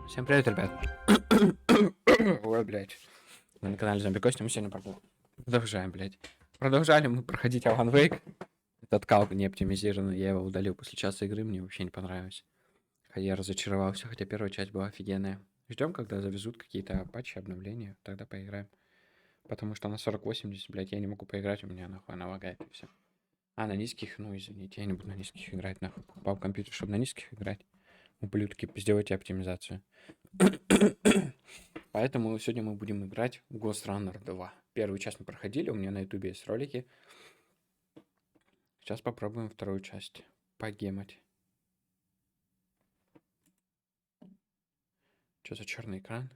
Всем привет, ребят. Ой, блядь. Мы на канале Зомби Костя, мы сегодня продолжаем, блядь. Продолжали мы проходить Alan Wake. Этот калк не оптимизированный, я его удалил после часа игры, мне вообще не понравилось. Я разочаровался, хотя первая часть была офигенная. Ждем, когда завезут какие-то патчи, обновления, тогда поиграем. Потому что на 4080, блядь, я не могу поиграть, у меня нахуй она лагает и все. А на низких, ну извините, я не буду на низких играть, нахуй. Покупал компьютер, чтобы на низких играть. Ублюдки, сделайте оптимизацию. Поэтому сегодня мы будем играть в Ghostrunner 2. Первую часть мы проходили, у меня на ютубе есть ролики. Сейчас попробуем вторую часть погемать. Что за черный экран?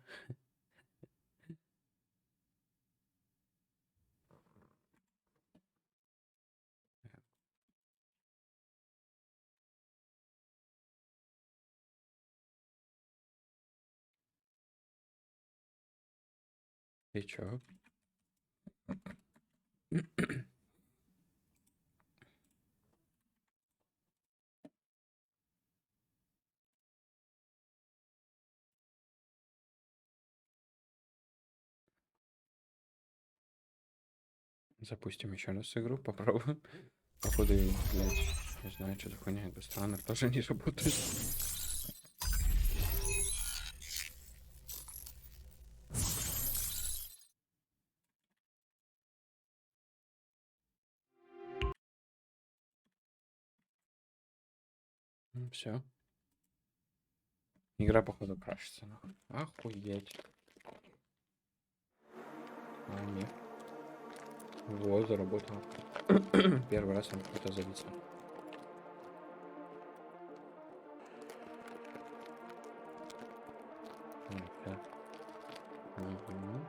И чё? Запустим еще раз игру, попробуем. Походу, блядь, не знаю, что за хуйня, Ghostrunner тоже не работает. Все. Игра, походу, крашится, нахуй. Охуеть. А, нет. Вот, заработал. Первый раз он какой-то завис. Так. Угу.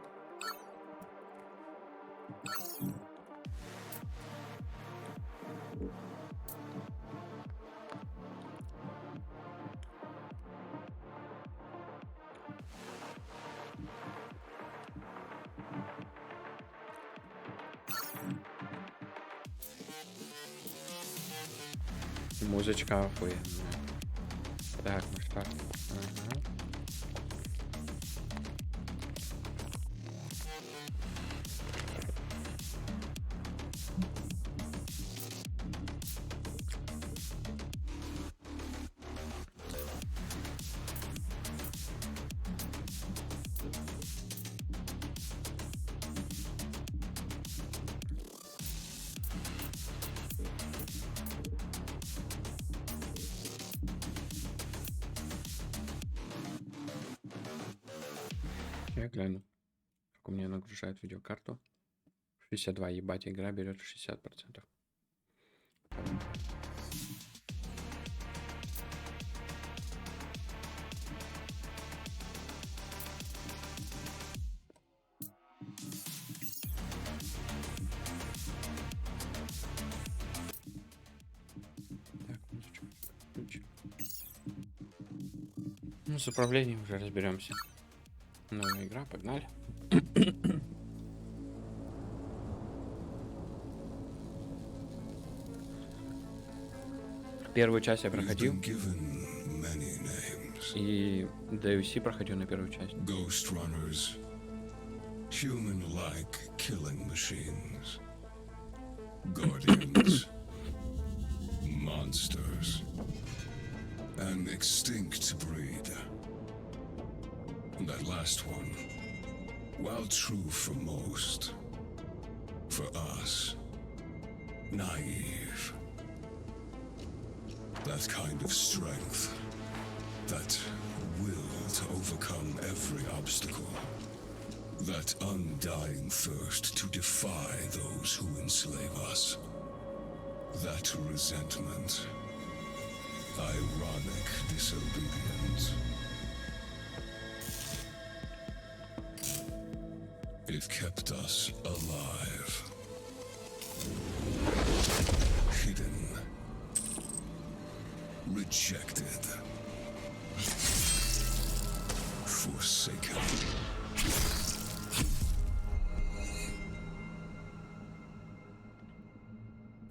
Музычка охуенная. Так, ну что? Ага. Я гляну, как у меня нагружает видеокарту. 62, ебать, игра берет 60%. Так, музычку включим. Ну, с управлением уже разберемся. Новая игра, погнали. Первую часть я проходил. И DLC проходил на первую часть. Ghostrunners, human-like killing machines, guardians, monsters, an extinct breed. That last one, while true for most, for us, naive. That kind of strength, that will to overcome every obstacle, that undying thirst to defy those who enslave us, that resentment, ironic disobedience. It kept us alive, hidden, rejected, forsaken.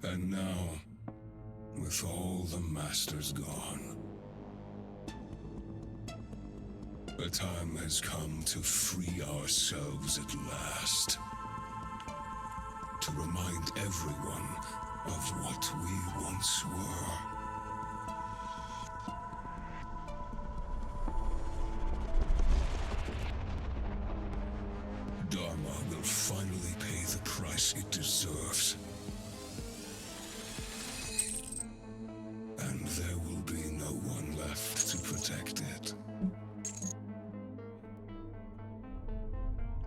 And now, with all the masters gone, The time has come to free ourselves at last. To remind everyone of what we once were. Dharma will finally pay the price it deserves. And there will be no one left to protect it.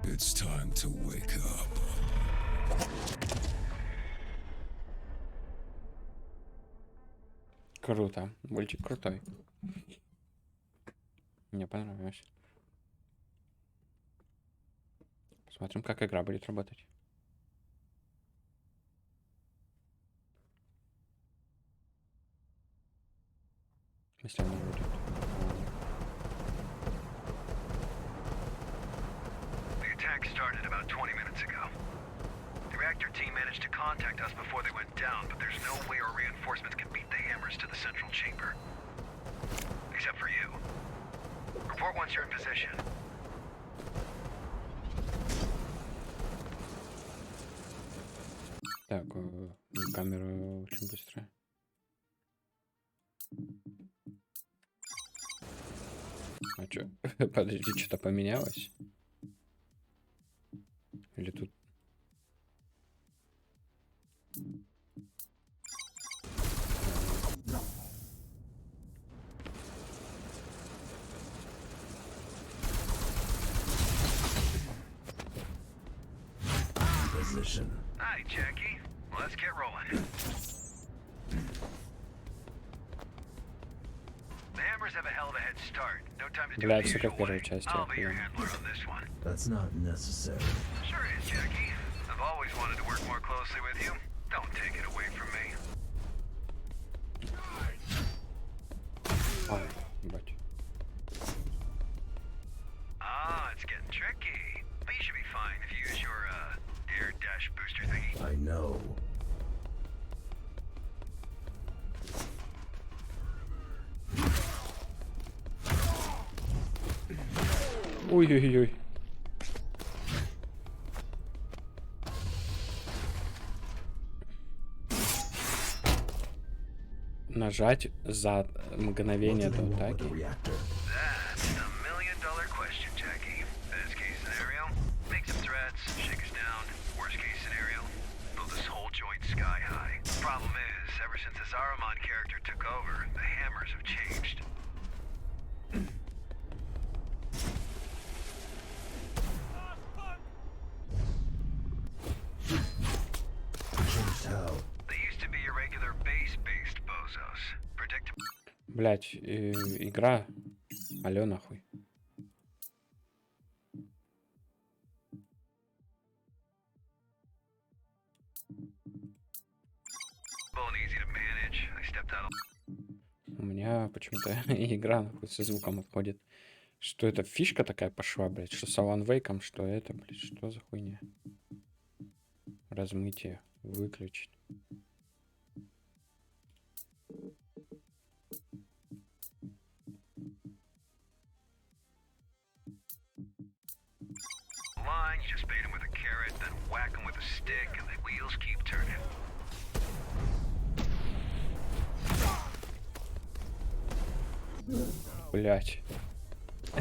It's time to wake up. Круто. Мультик крутой. Мне понравилось. Посмотрим, как игра будет работать. Если она будет. The attack started about 20 minutes ago. The reactor team managed to contact us before they went down, but there's no way our reinforcements can beat the hammers to the central chamber. Except for you. Report once you're in position. Так, камера очень быстрая. А чё? Подожди, что-то поменялось? Или тут... Position. Hi, Jackie. Let's get rolling. The hammers have a hell of a head start. No time to do Бля, it the все как usual первая way. часть. I'll be your охуенно. handler on this one. That's not necessary. Sure it is, Jackie. I've always wanted to work more closely with you. Don't take it away from me. А, ебать. Ah, it's getting tricky. But you should be fine if you use your, air dash booster thingy. I know. Ой-ой-ой. Нажать за мгновение What do до they want with атаки. the reactor? That's the million-dollar question, Jackie. Best case scenario, make some threats, shake us down. Worst case scenario, blow this whole joint sky high. Problem is, ever since this Aramon character took over, the hammers have changed. Changed how? They used to be irregular base-based bozos. Predictable. Блять, игра. Алё нахуй. And easy to manage. I stepped out. У меня почему-то игра нахуй со звуком отходит. Что это фишка такая пошла, блять? Что с Alan Wake'ом, что это, блять? Что за хуйня? Размытие. Выключить. Line, you just bait him with a carrot, then whack him with a stick, and the wheels keep turning. Блять.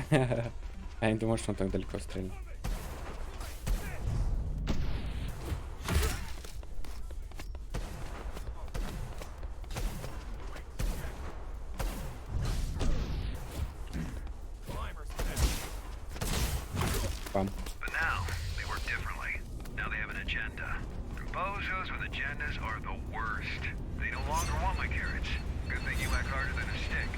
Я не думал, что он так далеко стрельнул. Пам. But now, they work differently. Now they have an agenda. And bozos with agendas are the worst. They no longer want my carrots. Good thing you whack harder than a stick.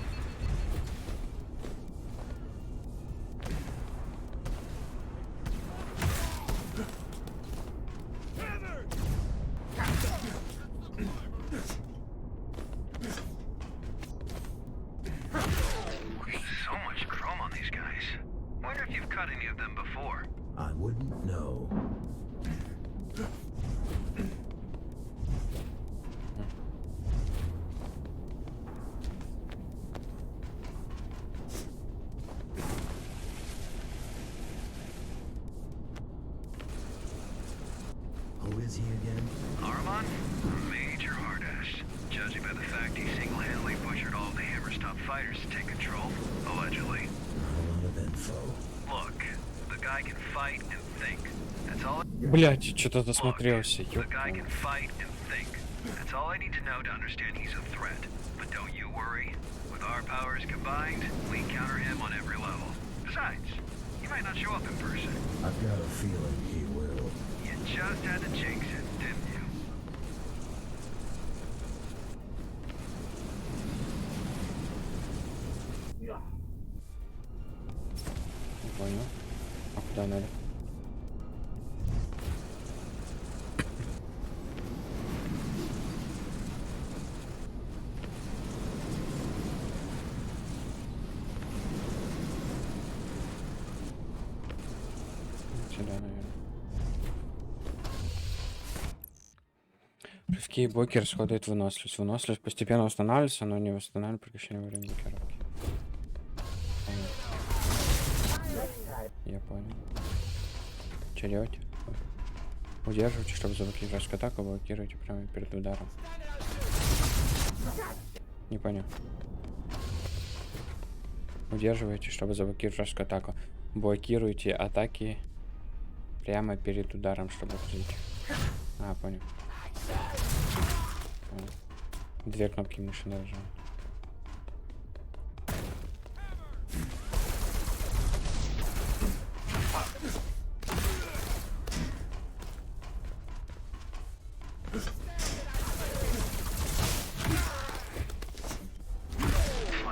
So much chrome on these guys. Wonder if you've cut any of them before. I wouldn't know. is he again? Armand? Major hard ass. Judging by the fact he single-handedly butchered all of the Hammer's top fighters to take control, allegedly. Not a lot of info. Look, the guy can fight and think. That's all. Блять, что-то Look, засмотрелся. the guy can fight and think. That's all I need to know to understand he's a threat. But don't you worry. With our powers combined, we counter him on every level. Besides, he might not show up in person. I've got a feeling he will. You just had to jinx it, didn't you? Не понял. А куда надо? Сюда, наверное. Плевки и блоки расходуют выносливость. Выносливость постепенно восстанавливается, но не восстанавливает прекращение во время блокировки. Я понял. Что делать? Удерживайте, чтобы заблокировать жесткую атаку, блокируйте прямо перед ударом. Не понял. Удерживайте, чтобы заблокировать жесткую атаку. Блокируйте атаки прямо перед ударом, чтобы отразить. А, понял. Понял. Две кнопки мыши нажимаю.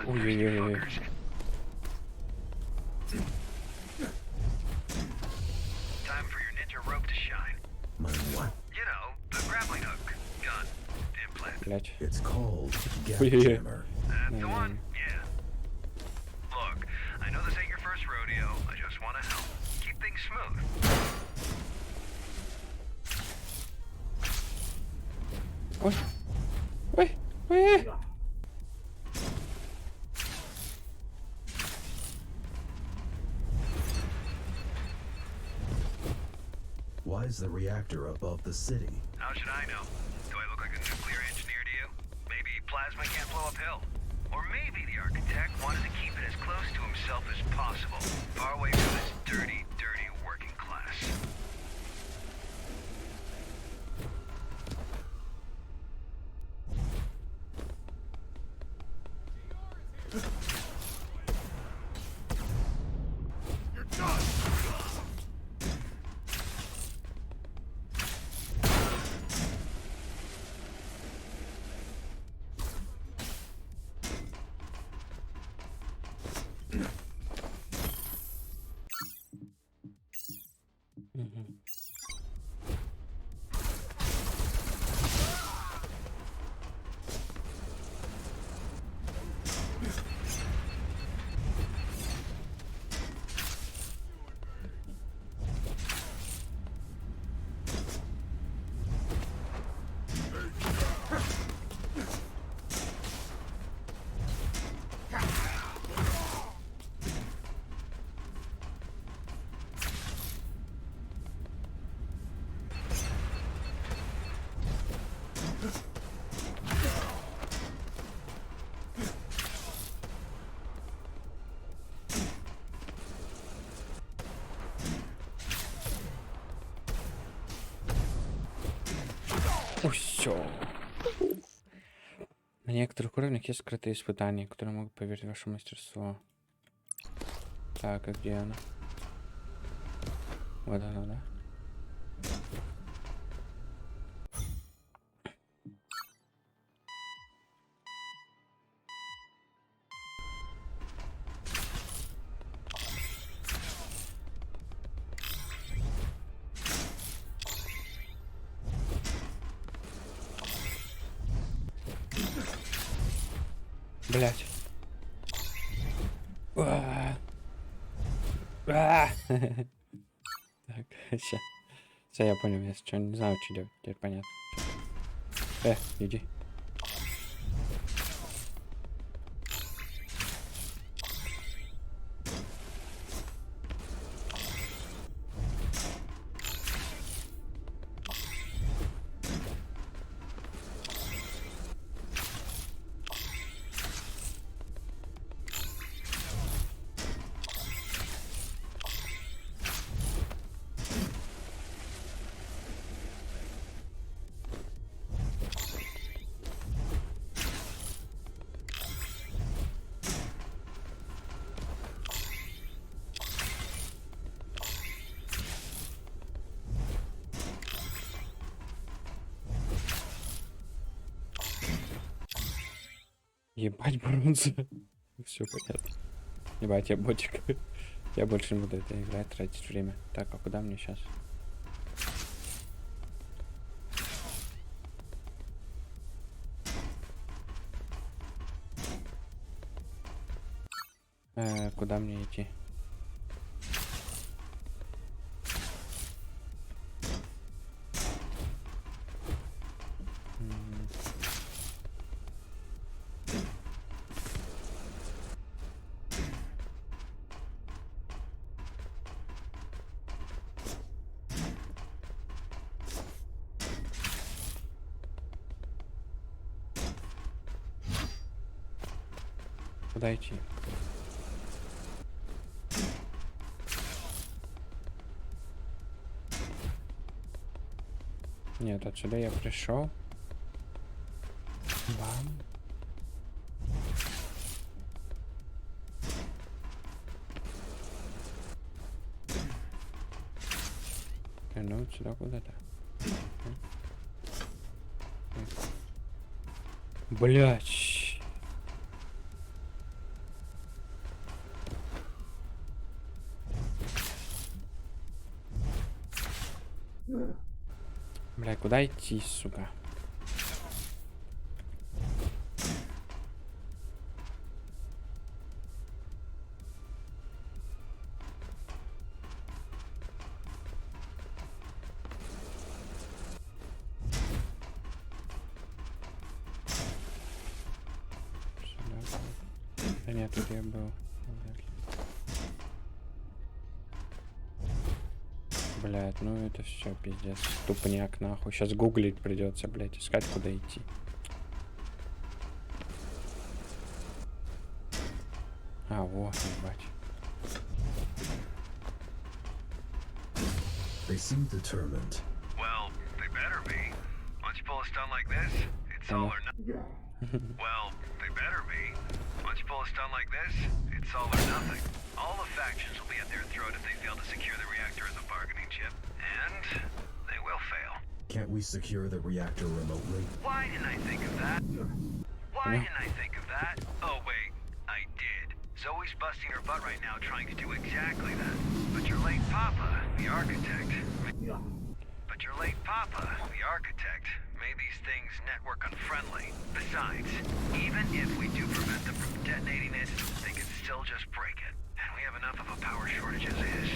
Ой-ой-ой. Time for your ninja rope to shine. My what? You know, the grappling hook, gun, implant. Блять. It's called Gap Ой-ой-ой. Jammer. That's the one, yeah. Look, I know this ain't your first rodeo. I just want to help. Keep things smooth. Ой. Ой. Ой. Why is the reactor above the city? How should I know? Do I look like a nuclear engineer to you? Maybe plasma can't blow uphill. Or maybe the architect wanted to keep it as close to himself as possible, far away from his dirty, dirty working class. Все. На некоторых уровнях есть скрытые испытания, которые могут поверить в ваше мастерство. Так, а где она? Вот она, да? Блять. Так, сейчас. Все, я понял, я что не знаю, что делать. Теперь понятно. Иди. Ебать, бронза. Все понятно. Ебать, я ботик. Я больше не буду это играть, тратить время. Так, а куда мне сейчас? Куда мне идти? Куда идти? Нет, отсюда я пришел. Бам. Ну, сюда куда-то. Блять. Бля, куда идти, сука? Сюда. Да нет, тут я был. Блять, ну это все пиздец. Тупняк нахуй. Сейчас гуглить придется, блять, искать, куда идти. А, вот, ебать. They seem determined. Well, they better be. Once you pull a stunt like this, it's all or nothing. Well, they better be. Once you pull a stunt like this, it's all or nothing. All the factions will be at their throat if they fail to secure the reactor as a bargaining chip. And they will fail. Can't we secure the reactor remotely? Why didn't I think of that? Why didn't I think of that? Oh, wait. I did. Zoe's busting her butt right now trying to do exactly that. But your late papa, the architect... But your late papa, the architect, made these things network unfriendly. Besides, even if we do prevent them from detonating it, they can still just break it. And we have enough of a power shortage as is.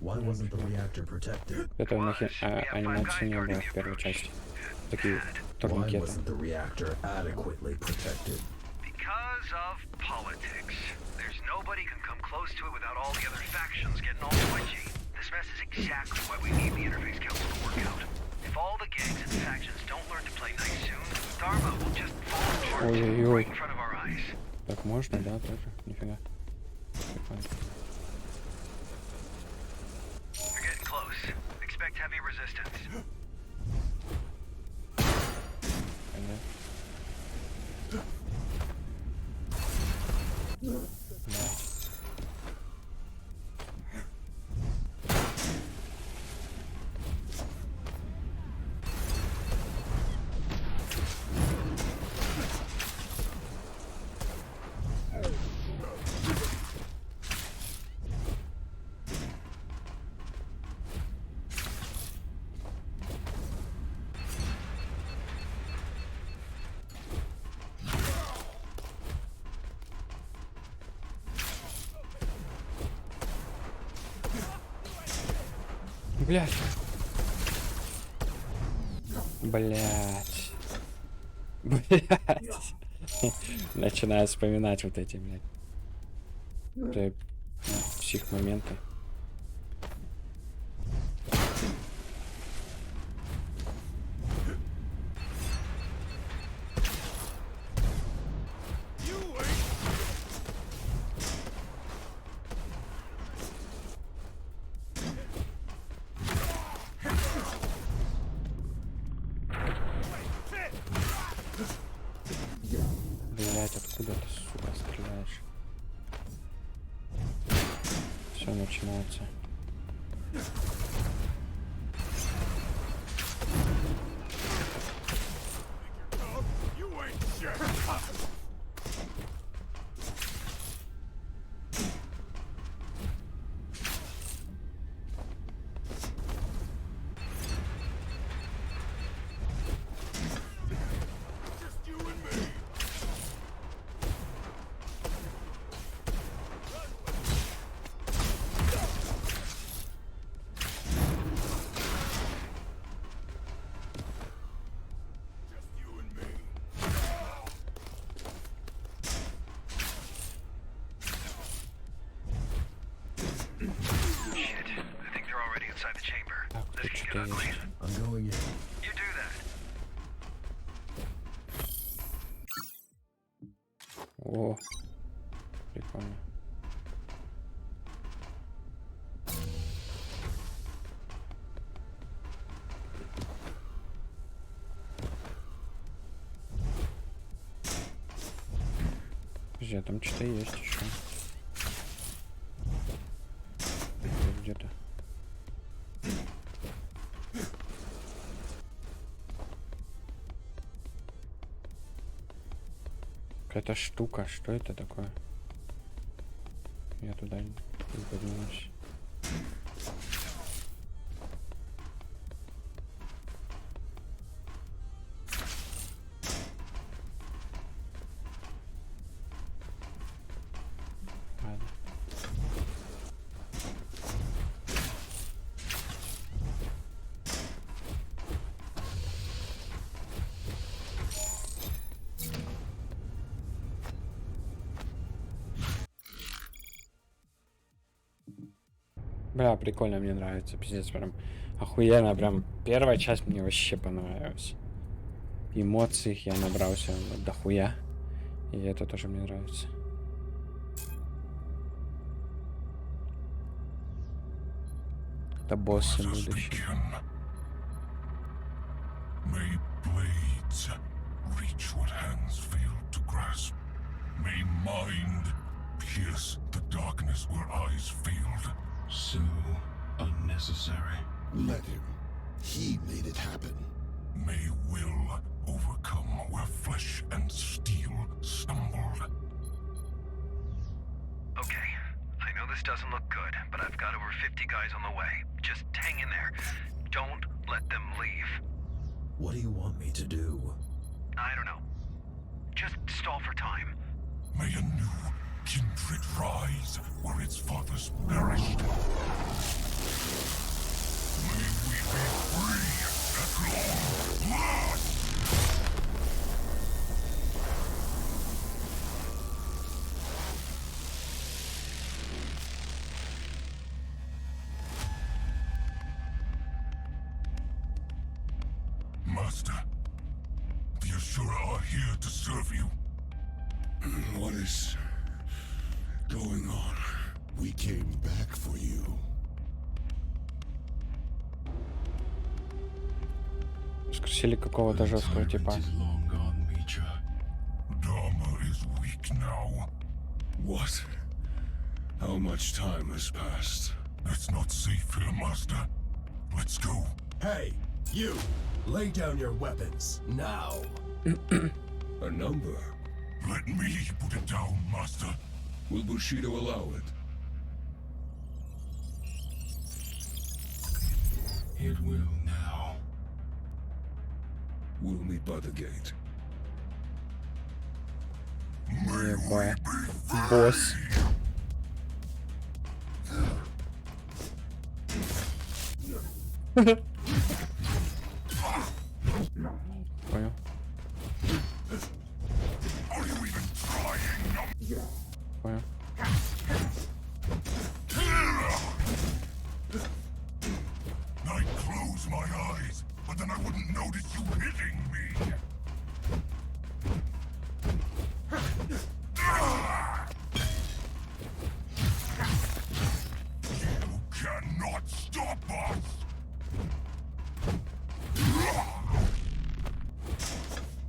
Why wasn't the reactor protected? Это нахер анимации не было в первой части. Такие Why турникеты. wasn't the reactor adequately protected? Because of politics. There's nobody can come close to it without all the other factions getting all twitchy. This mess is exactly what we need the Interface Council to work out. If all the gangs and factions don't learn to play nice soon, Dharma will just fall apart Ой-ой-ой. right in front of our eyes. Так можно, да, тоже? Нифига. Прикольно. You're getting close. Expect heavy resistance. Понятно. Блять. Блять. Блять. Начинаю вспоминать вот эти, блядь. Псих-моменты. Блять, откуда ты, сука, стреляешь? нравится. Так, тут что-то есть. I'm going in. You do that. О, прикольно. Подожди, а там что-то есть еще. Где-то. Какая-то штука. Что это такое? Я туда не поднимусь. Ладно. Бля, прикольно, мне нравится, пиздец, прям охуенно, прям первая часть мне вообще понравилась. Эмоций я набрался дохуя, и это тоже мне нравится. Это боссы будущее. May blades reach what hands fail to grasp. May mind pierce the darkness where eyes failed. So unnecessary. Let him. He made it happen. May will overcome where flesh and steel stumbled. Okay, I know this doesn't look good, but I've got over 50 guys on the way. Just hang in there. Don't let them leave. What do you want me to do? I don't know. Just stall for time. May a new kindred rise where its fathers perished. May we be free at long last! Master, the Asura are here to serve you. What is going on? We came back for you. Воскресили какого-то жесткого типа. Is long gone, Reacher. Dharma is weak now. What? How much time has passed? It's not safe here, Master. Let's go. Hey, you! Lay down your weapons, now! A number? Let me put it down, Master. Will Bushido allow it? It will now. We'll meet by the gate. Ебать. Босс. Понял. Are you even trying? Понял. I'd close my eyes, but then I wouldn't notice you hitting me. You cannot stop us.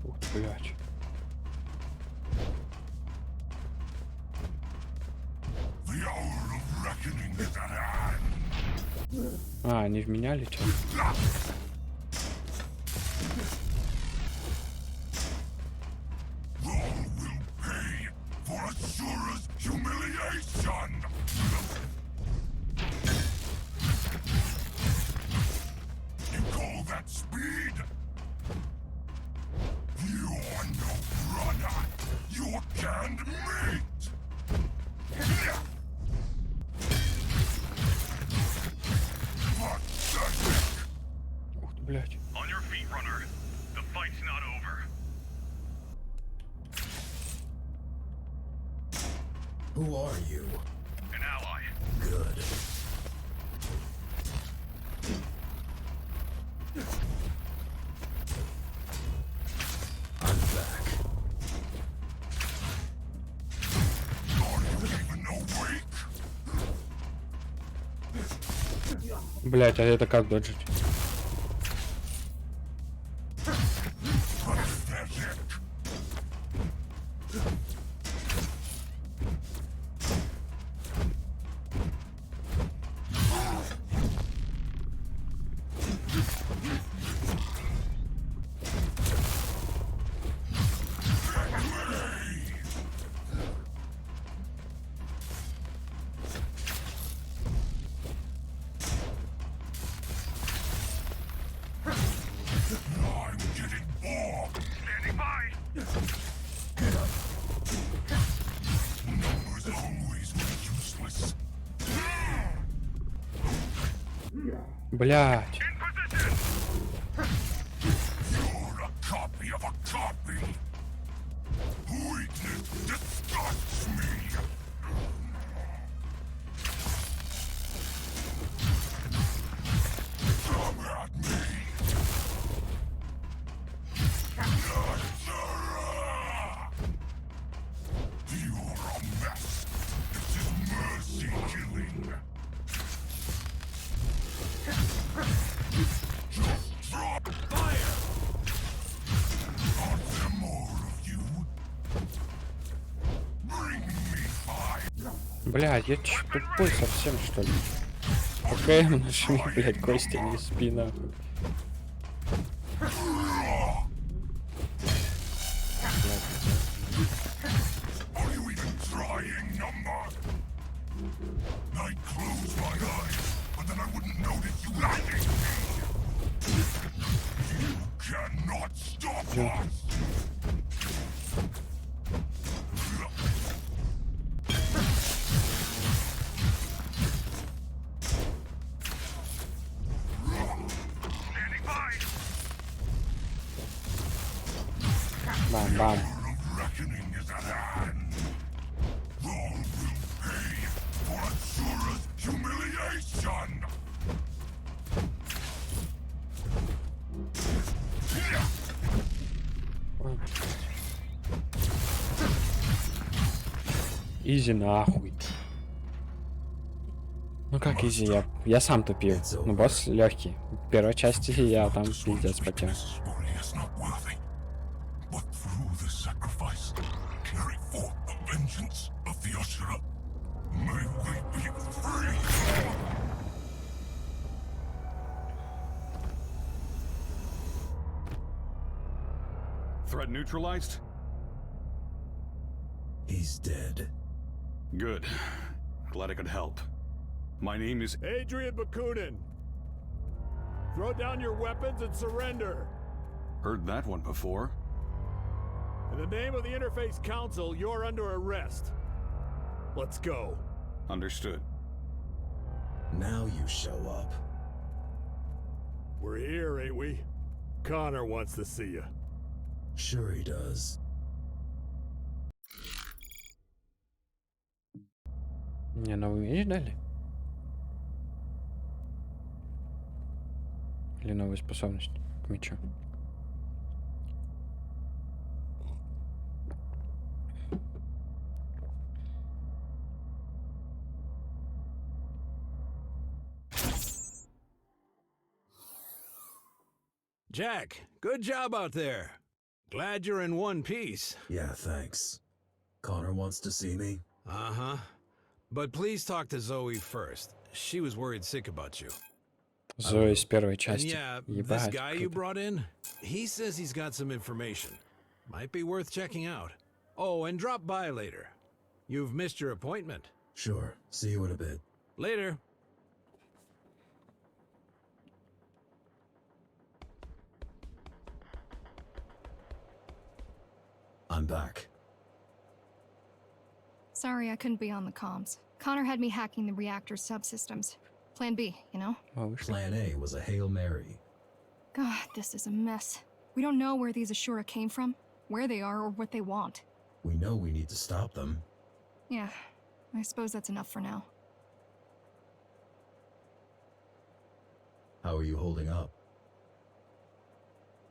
Ух ты, блядь. The hour of reckoning is at hand. они вменяли, чё? Ух ты, блядь. On your feet, runner. The fight's not over. Who are you? An ally. Good. I'm back. Are you even awake? Блядь, а это как доджить? I'm getting bored. Standing by. Numbers always useless. Блядь. In position. You're a copy of a copy. Weakness disgusts me. Come at me. You're a mess. This is mercy killing. Just drop fire. Are there more of you? Bring me fire. Блядь, я чё, тупой совсем, что ли? ПКМ нажми, блядь, Костя, не спи нахуй. Are you even trying, number? I'd close my eyes, but then I wouldn't notice you landing me. You cannot stop us. Standing by. Бам-бам. Reckoning is at hand. All will pay for Asura's humiliation. Изи нахуй. Ну как изи, я сам тупил. Ну босс легкий. В первой части я там пиздец потер. Is not worthy, but through the sacrifice, carry forth the vengeance of the Asura. May we be free. Threat neutralized? He's dead. Good. Glad I could help. My name is... Adrian Bakunin! Throw down your weapons and surrender! Heard that one before. In the name of the Interface Council, you're under arrest. Let's go. Understood. Now you show up. We're here, ain't we? Connor wants to see you. Sure he does. Мне новый меч дали? Или новую способность к мечу? Jack, good job out there. Glad you're in one piece. Yeah, thanks. Connor wants to see me? Uh-huh. But please talk to Zoe first. She was worried sick about you. Зои с первой And части. yeah, this Ебать, guy you круто. brought in, he says he's got some information. Might be worth checking out. Oh, and drop by later. You've missed your appointment. Sure. See you in a bit. Later. I'm back. Sorry I couldn't be on the comms. Connor had me hacking the reactor's subsystems. Plan B, you know? О, вышли. Plan A was a Hail Mary. God, this is a mess. We don't know where these Ashura came from, where they are, or what they want. We know we need to stop them. Yeah, I suppose that's enough for now. How are you holding up?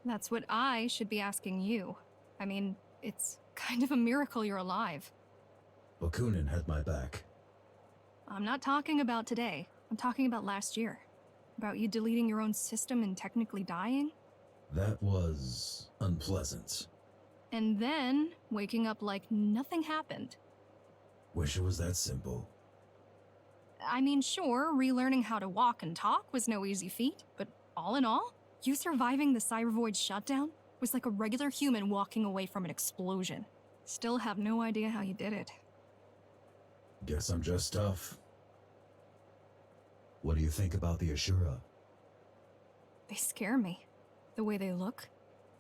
That's what I should be asking you. I mean, it's kind of a miracle you're alive. Bakunin had my back. I'm not talking about today. I'm talking about last year. About you deleting your own system and technically dying. That was unpleasant. And then waking up like nothing happened. Wish it was that simple. I mean, sure, relearning how to walk and talk was no easy feat, but all in all, you surviving the Cybervoid shutdown was like a regular human walking away from an explosion. Still have no idea how you did it. Guess I'm just tough. What do you think about the Ashura? They scare me. The way they look,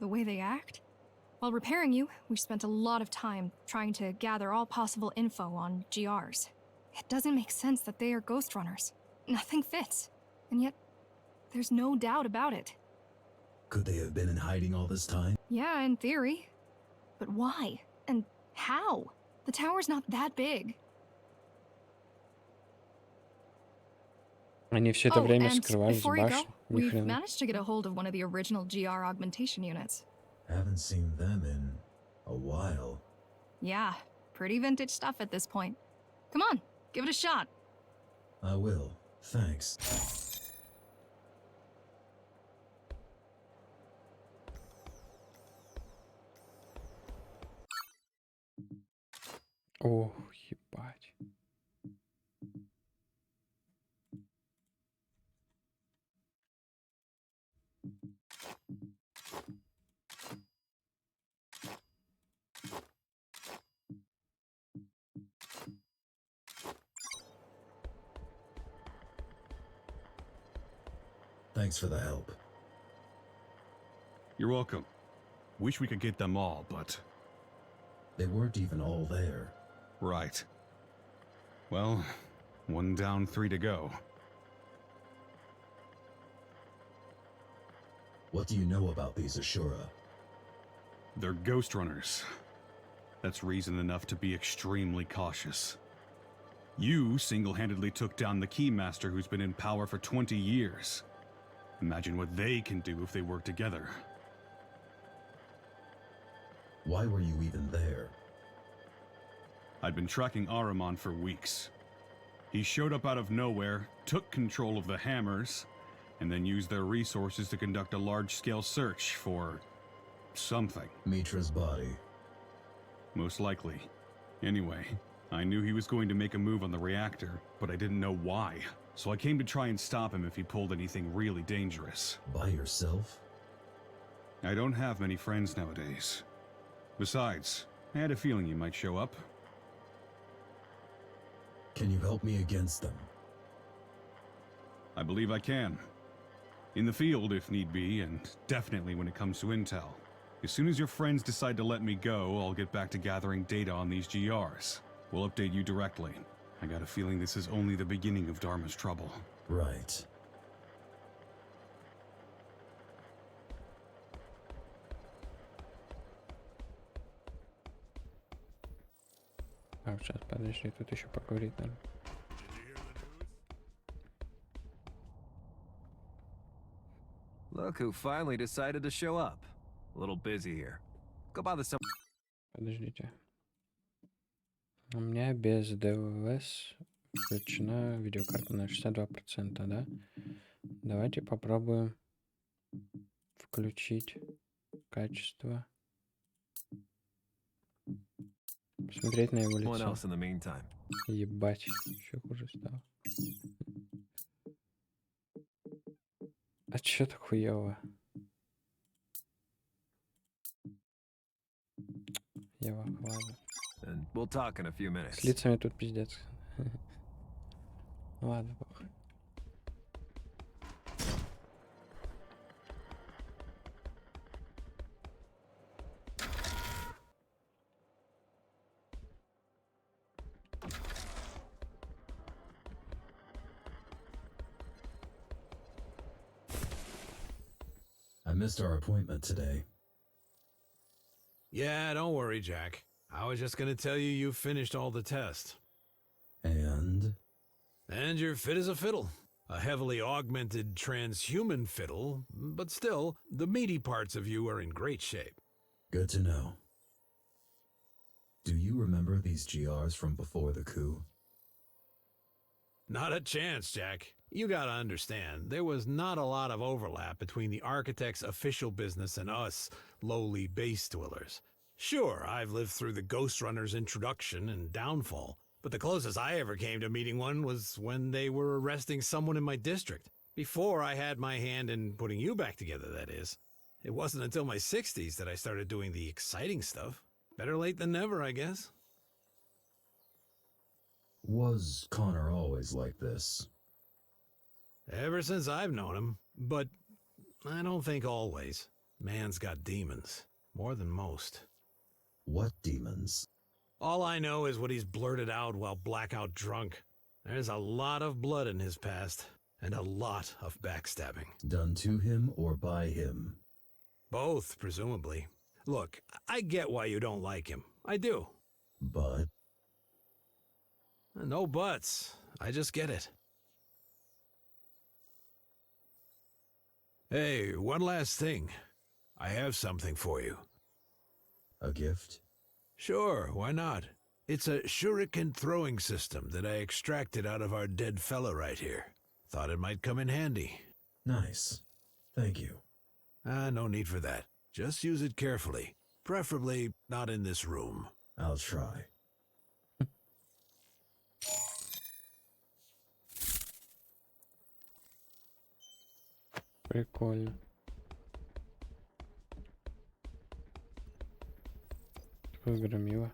the way they act. While repairing you, we spent a lot of time trying to gather all possible info on GRs. It doesn't make sense that they are Ghostrunners. Nothing fits. And yet, there's no doubt about it. Could they have been in hiding all this time? Yeah, in theory. But why? And how? The tower's not that big. Они все это время and скрывались в before you go, башне. Ни we've хрена. managed to get a hold of one of the original GR augmentation units. Haven't seen them in a while. Yeah, pretty vintage stuff at this point. Come on, give it a shot. I will. Thanks. Ох, ебать. Thanks for the help. You're welcome. Wish we could get them all, but... They weren't even all there. Right. Well, one down, 3 to go. What do you know about these Ashura? They're Ghostrunners. That's reason enough to be extremely cautious. You single-handedly took down the Keymaster who's been in power for 20 years. Imagine what they can do if they work together. Why were you even there? I'd been tracking Ahriman for weeks. He showed up out of nowhere, took control of the Hammers, and then used their resources to conduct a large-scale search for... something. Mitra's body. Most likely. Anyway, I knew he was going to make a move on the reactor, but I didn't know why. So I came to try and stop him if he pulled anything really dangerous. By yourself? I don't have many friends nowadays. Besides, I had a feeling you might show up. Can you help me against them? I believe I can. In the field, if need be, and definitely when it comes to intel. As soon as your friends decide to let me go, I'll get back to gathering data on these GRs. We'll update you directly. I got a feeling this is only the beginning of Dharma's trouble. Right. А, сейчас, подожди, тут еще поговорить надо. Look who finally decided to show up. A little busy here. Go bother some. Подождите. У меня без ДВС включена видеокарта на 62%, да? Давайте попробуем включить качество. Посмотреть на его One лицо. else in the meantime. Ебать, еще хуже стало. А чё так хуёво? Ладно. And we'll talk in a few С minutes. лицами тут пиздец. Ладно, похуй. I missed our appointment today. Yeah, don't worry, Jack. I was just gonna tell you you finished all the tests. And And you're fit as a fiddle. A heavily augmented transhuman fiddle, but still, the meaty parts of you are in great shape. good to know. Do you remember these GRs from before the coup? Not a chance, Jack. You gotta understand, there was not a lot of overlap between the architect's official business and us, lowly base dwellers. Sure, I've lived through the Ghostrunner's introduction and downfall, but the closest I ever came to meeting one was when they were arresting someone in my district. Before I had my hand in putting you back together, that is. It wasn't until my 60s that I started doing the exciting stuff. Better late than never, I guess. Was Connor always like this? Ever since I've known him, but I don't think always. Man's got demons, more than most. What demons? All I know is what he's blurted out while blackout drunk. There's a lot of blood in his past, and a lot of backstabbing. Done to him or by him? Both, presumably. Look, I get why you don't like him. I do. But No buts. I just get it. Hey, one last thing. I have something for you. a gift? Sure, why not? It's a shuriken throwing system that I extracted out of our dead fella right here. Thought it might come in handy. Nice. Thank you. No need for that. Just use it carefully. Preferably not in this room. I'll try. Прикольно. Такое громило.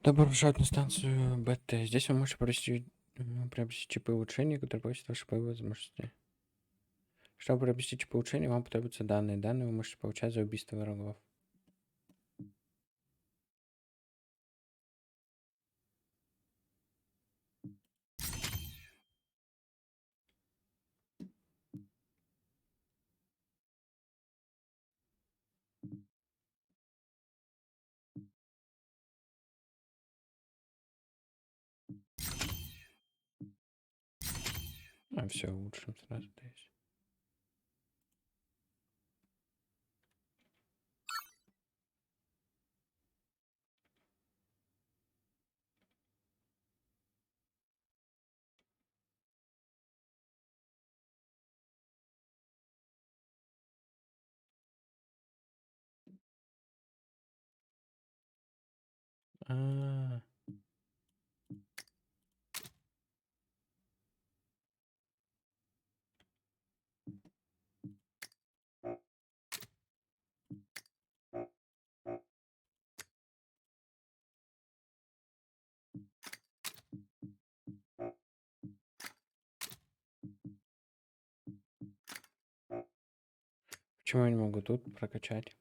Добро пожаловать на станцию БТ. Здесь вы можете приобрести чипы улучшения, которые повысят ваши боевые возможности. Чтобы приобрести чипы улучшения, вам потребуются данные. Данные вы можете получать за убийство врагов. А все, улучшим сразу здесь. А, почему я не могу тут прокачать?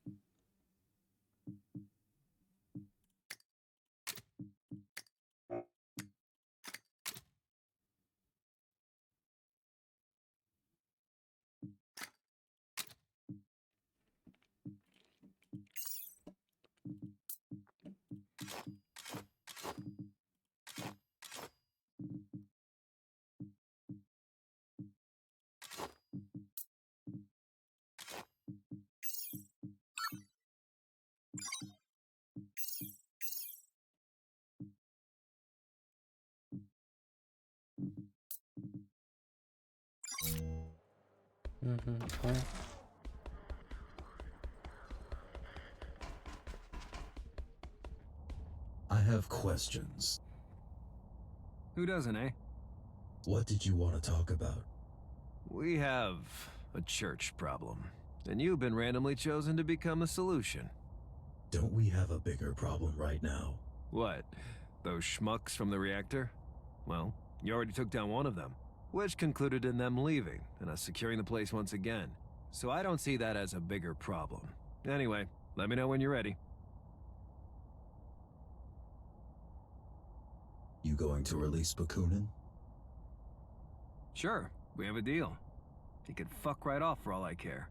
Понял. I have questions. Who doesn't, eh? What did you want to talk about? We have a church problem, and you've been randomly chosen to become the solution. Don't we have a bigger problem right now? What? Those schmucks from the reactor? Well, you already took down one of them, which concluded in them leaving and us securing the place once again. So I don't see that as a bigger problem. Anyway, let me know when you're ready. You going to release Bakunin? Sure, we have a deal. He could fuck right off for all I care.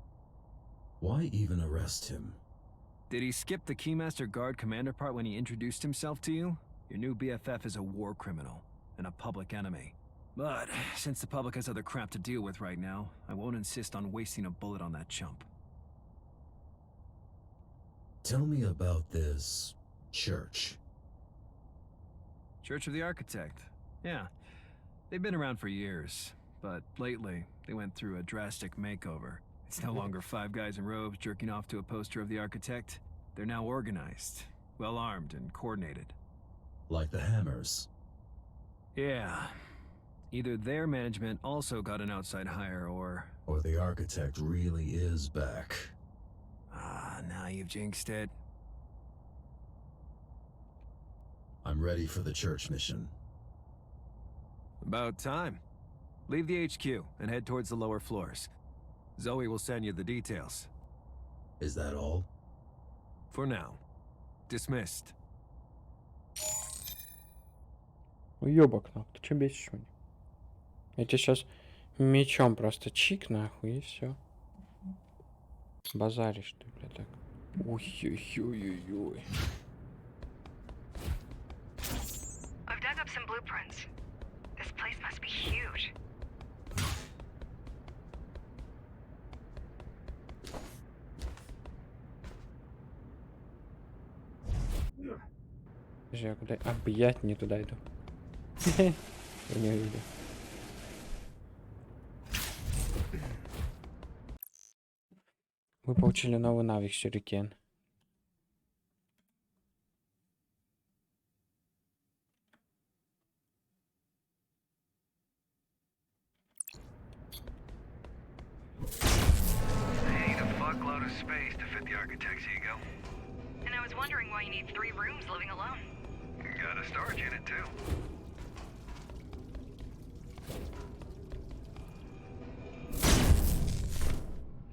Why even arrest him? Did he skip the Keymaster Guard commander part when he introduced himself to you? Your new BFF is a war criminal and a public enemy. But since the public has other crap to deal with right now, I won't insist on wasting a bullet on that chump. Tell me about this church. Church of the Architect. Yeah, they've been around for years, but lately they went through a drastic makeover. It's no longer 5 guys in robes jerking off to a poster of the Architect. They're now organized, well-armed, and coordinated. Like the Hammers. Yeah. Either their management also got an outside hire, or the Architect really is back. Ah, now you've jinxed it. I'm ready for the church mission. About time. Leave the HQ and head towards the lower floors. Zoe will send you the details. Is that all? For now. Dismissed. Уёбок, нахуй, ты чё бесишь меня? Я тебе сейчас мечом просто чик, нахуй, и все. Базаришь ты, бля, так. Ой-ой-ой-ой-ой. I've dug up some blueprints. This place must be huge. Я куда? А, блядь, не туда иду. Я не увидел. Мы получили новый навык сюрикен. They need a fuckload of space to fit the Architect's ego. And I was wondering why you need 3 rooms living alone. Got a storage unit too.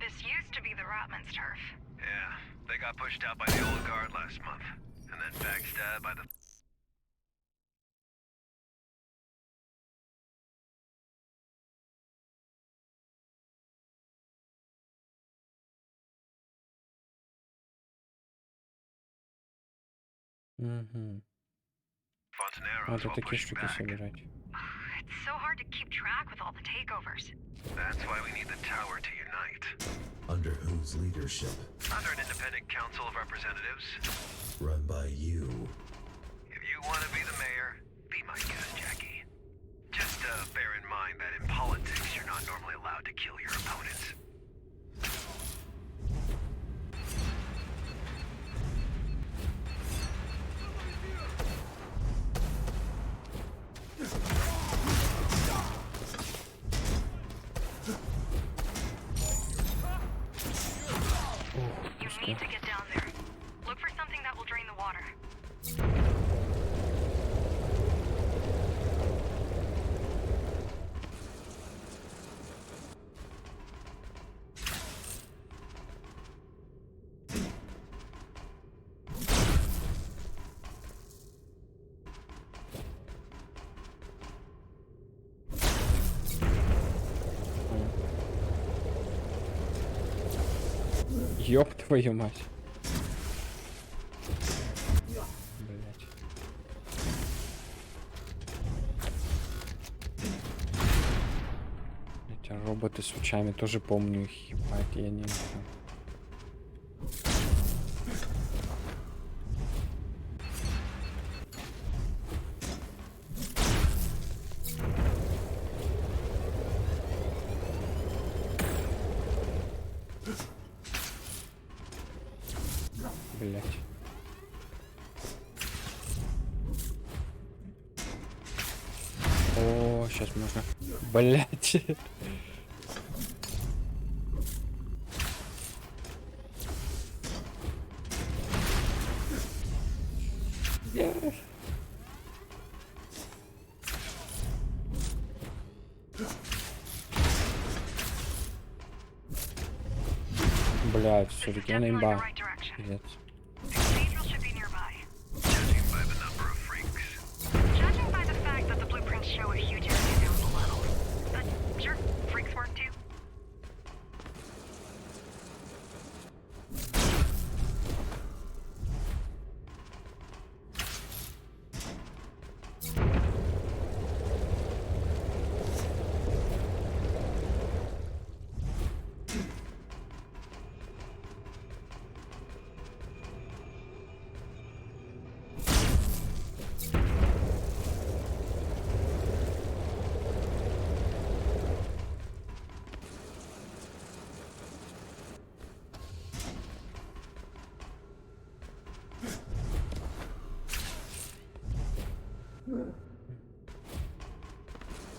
This used to be the Rotman's turf. Yeah, they got pushed out by the old guard last month, and then backstabbed by the... Угу. Надо такие штуки собирать. It's so hard to keep track with all the takeovers. That's why we need the tower to unite. Under whose leadership? Under an independent council of representatives. Run by you. If you want to be the mayor, be my guest, Jackie. Just bear in mind that in politics, you're not normally allowed to kill your opponents. You need to get down there. Look for something that will drain the water. Ёб твою мать. Блять. Эти роботы с лучами тоже помню их, ебать, я не знаю. Блять. О, сейчас можно. Блять. Блять, все-таки она имба. Пиздец. Cathedral should be nearby. Judging by the number of freaks. Judging by the fact that the blueprints show a huge area down below. But sure, freaks work too.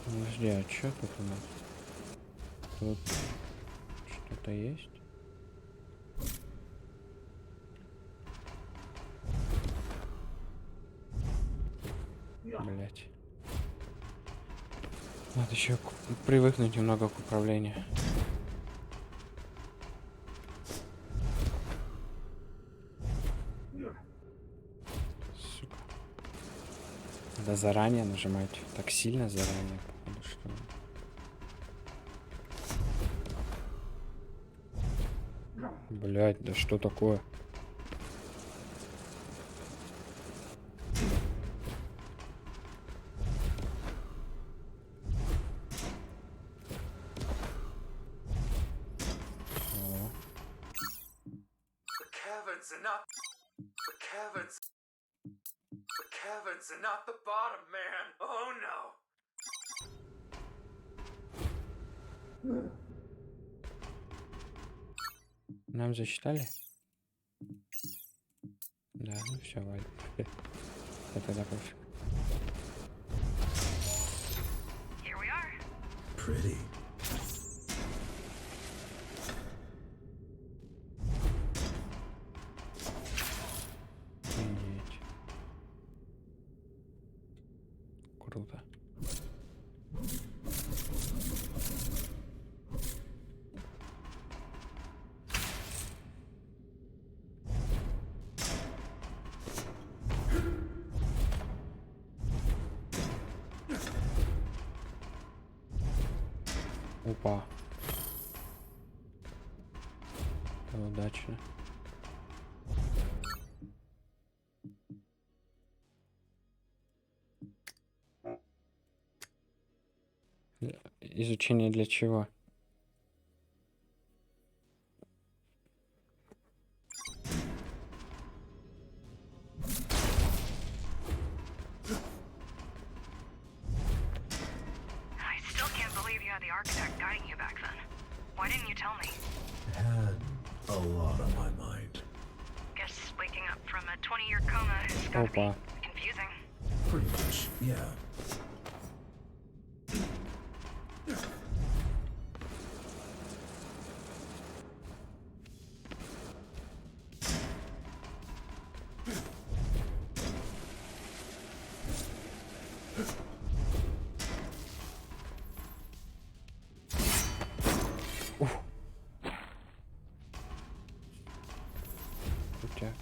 Подожди, а что тут у нас? Тут что-то есть? Блять. Надо еще привыкнуть немного к управлению. Сука. Надо заранее нажимать. Так сильно заранее, походу, что... Блять, да что такое? And not the bottom, man. Oh no. Нам засчитали? Да, ну все, Валь. Это тогда пофиг. Here we are. Pretty. Офигеть. Круто. Опа. Это удачно. Изучение для чего? I still can't believe you had the architect guiding you back then. Why didn't you tell me? Had a lot on my mind. Guess waking up from a 20-year coma is gotta be Опа. confusing. Pretty much, yeah. Крутяк.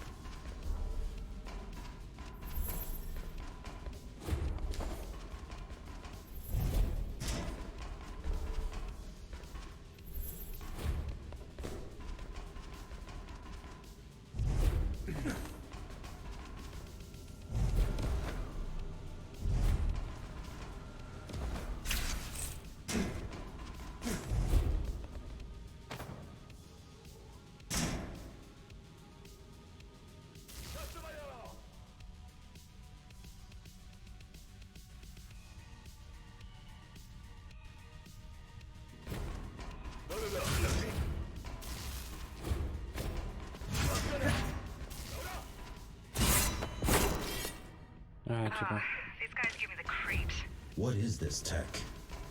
типа. These guys give me the creeps. What is this tech?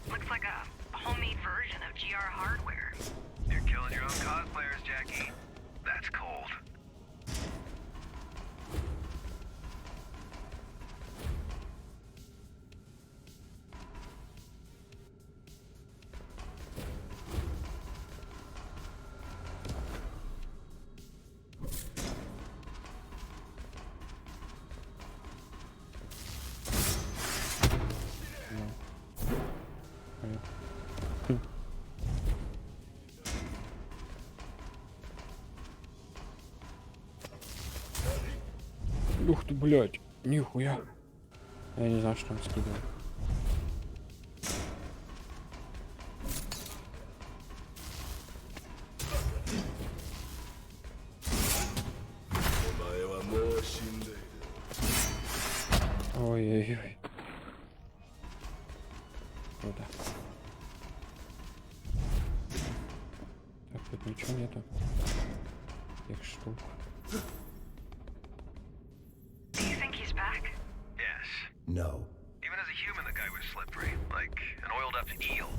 Looks like a homemade version of GR hardware. You're killing your own cosplayers, Jackie. That's cold. Ух ты, блядь, нихуя. Я не знаю, что там скидывал. Ой-ой-ой. Круто. Так, тут ничего нету. Их штук. Do you think he's back? Yes. No. Even as a human, the guy was slippery, like an oiled-up eel.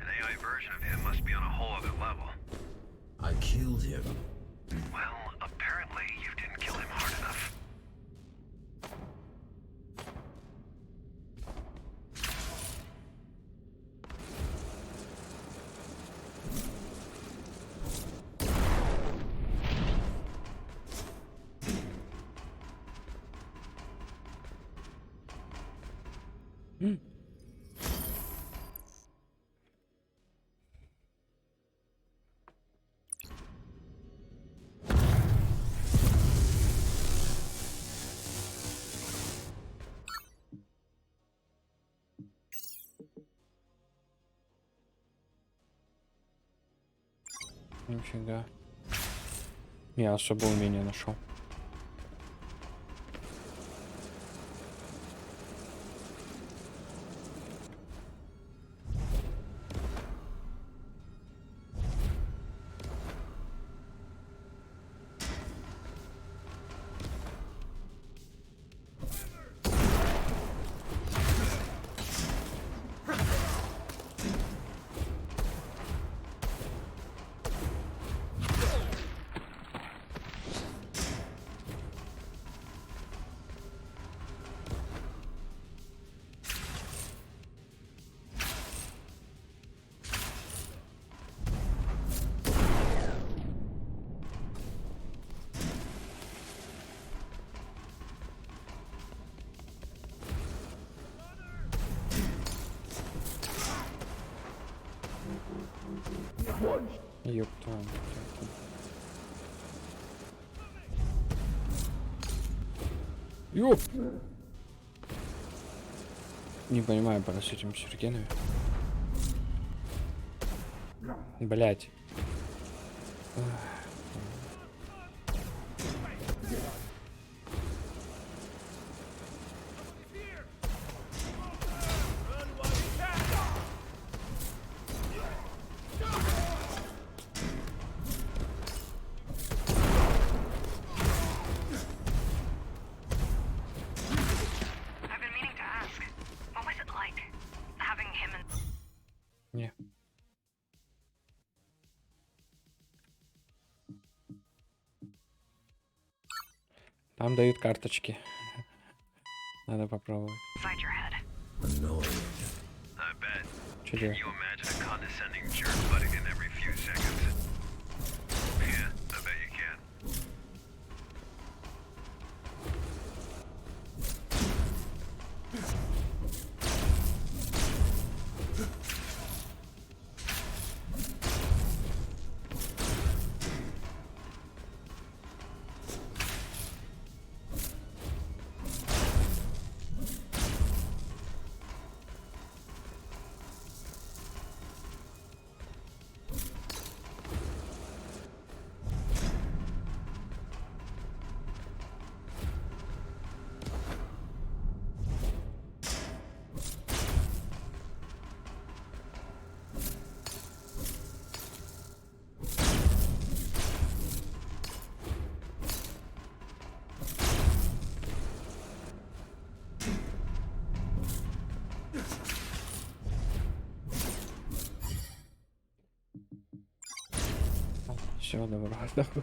An AI version of him must be on a whole other level. I killed him. Well, apparently you didn't kill him hard enough. Нифига. Я особо умения нашел. Ёпта. Ёп! Не понимаю, пора с этими сюрикенами. Блять. Не. Там дают карточки. Надо попробовать. Annoying. I bet. Что Can делать? you imagine a condescending jerk butting in every few seconds? Yeah, I bet you can. Все, добро, нахуй.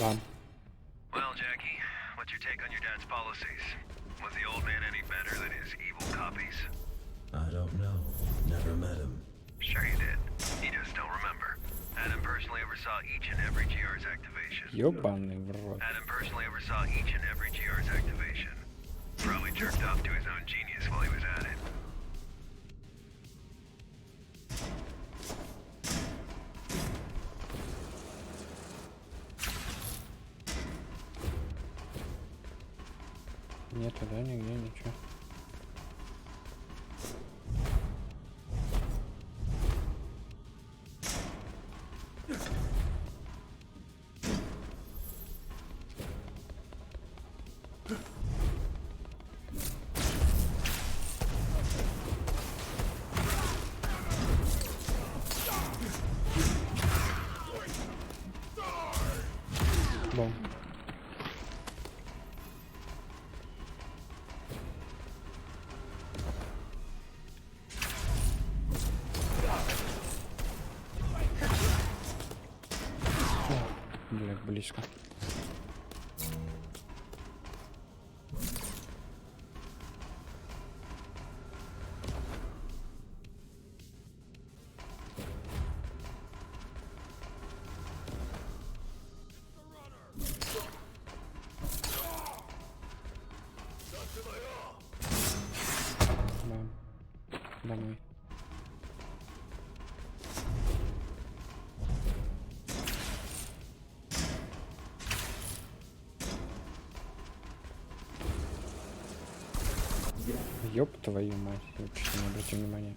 Well, Jackie, what's your take on your dad's policies? Was the old man any better than his evil copies? I don't know. Never met him. Sure you did. You just don't remember. Adam personally oversaw each and every GR's activation. Ёбаный в рот. Adam personally oversaw each and every GR's activation. Probably jerked off to his own genius while he was at it. Нету, да, нигде ничего. Бом. Блядь, близко. Домой. Ёб твою мать, я вообще не обратил внимания.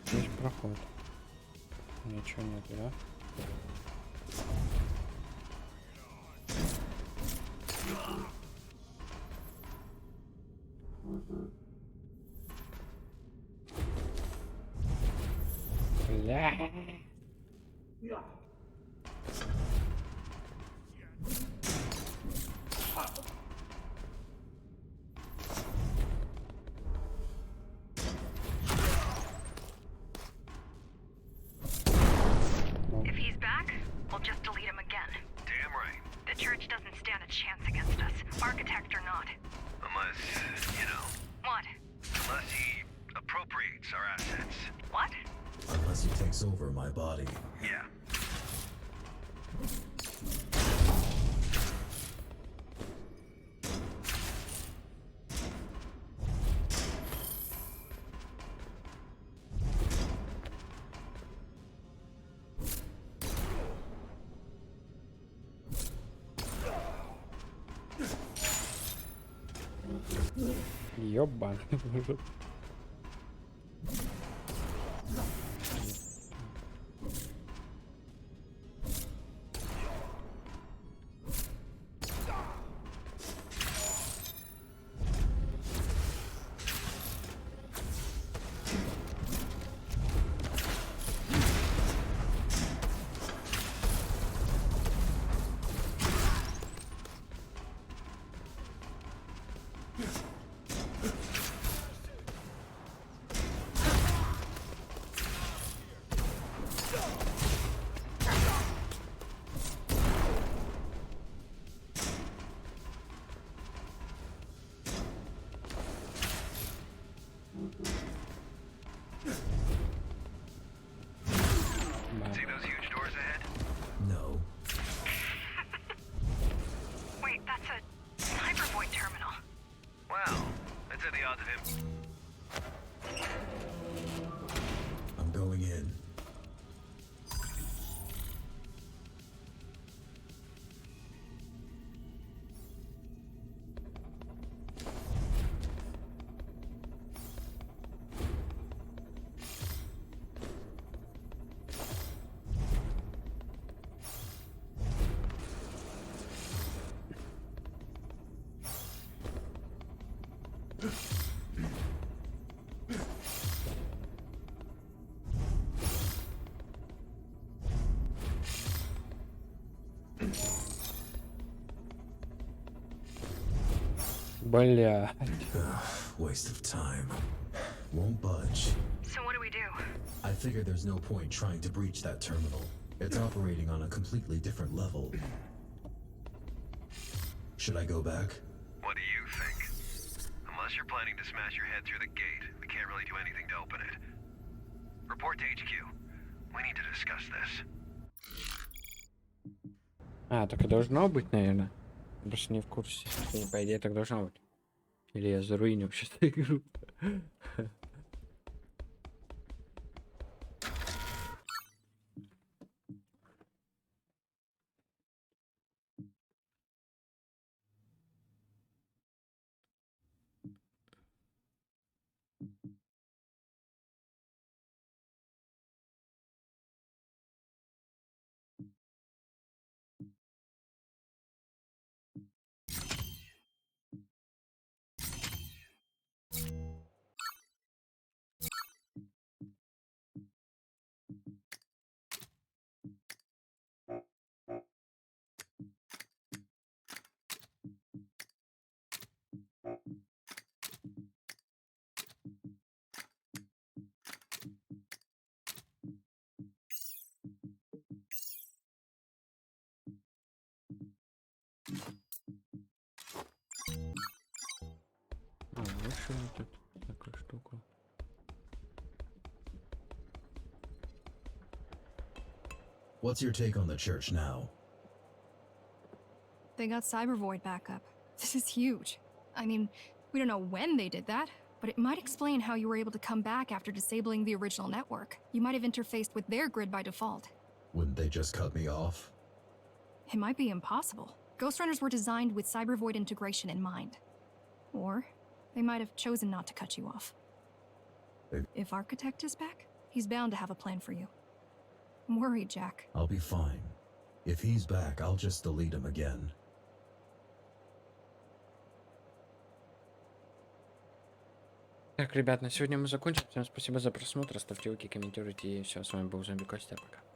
Здесь проход. Ничего нет, да? Бля. If he's back, we'll just delete him again. Damn right. The church doesn't stand a chance against us, architect or not. Unless, you know, What? unless he appropriates our assets. What? Unless he takes over my body. Yeah. Ёбан. Бля. Waste of time. Won't budge. So what do we do? I figure there's no point trying to breach that terminal. It's operating on a completely different level. Should I go back? What do you think? Unless you're planning to smash your head through the gate, we can't really do anything to open it. Report to HQ. We need to discuss this. А, так и должно быть, наверное. Просто не в курсе. По идее, так должно быть. Или я заруинил сейчас игру. Тут такую штуку. What's your take on the church now? They got Cyber Void back up. This is huge. I mean, we don't know when they did that, but it might explain how you were able to come back after disabling the original network. You might have interfaced with their grid by default. Wouldn't they just cut me off? It might be impossible. Ghostrunners were designed with Cyber Void integration in mind. Or they might have chosen not to cut you off. If Architect is back, he's bound to have a plan for you. I'm worried, Jack. I'll be fine. If he's back, I'll just delete him again. Так, ребят, на сегодня мы закончим. Всем спасибо за просмотр. Ставьте лайки, комментируйте. И все, с вами был Зомби Костя. Пока.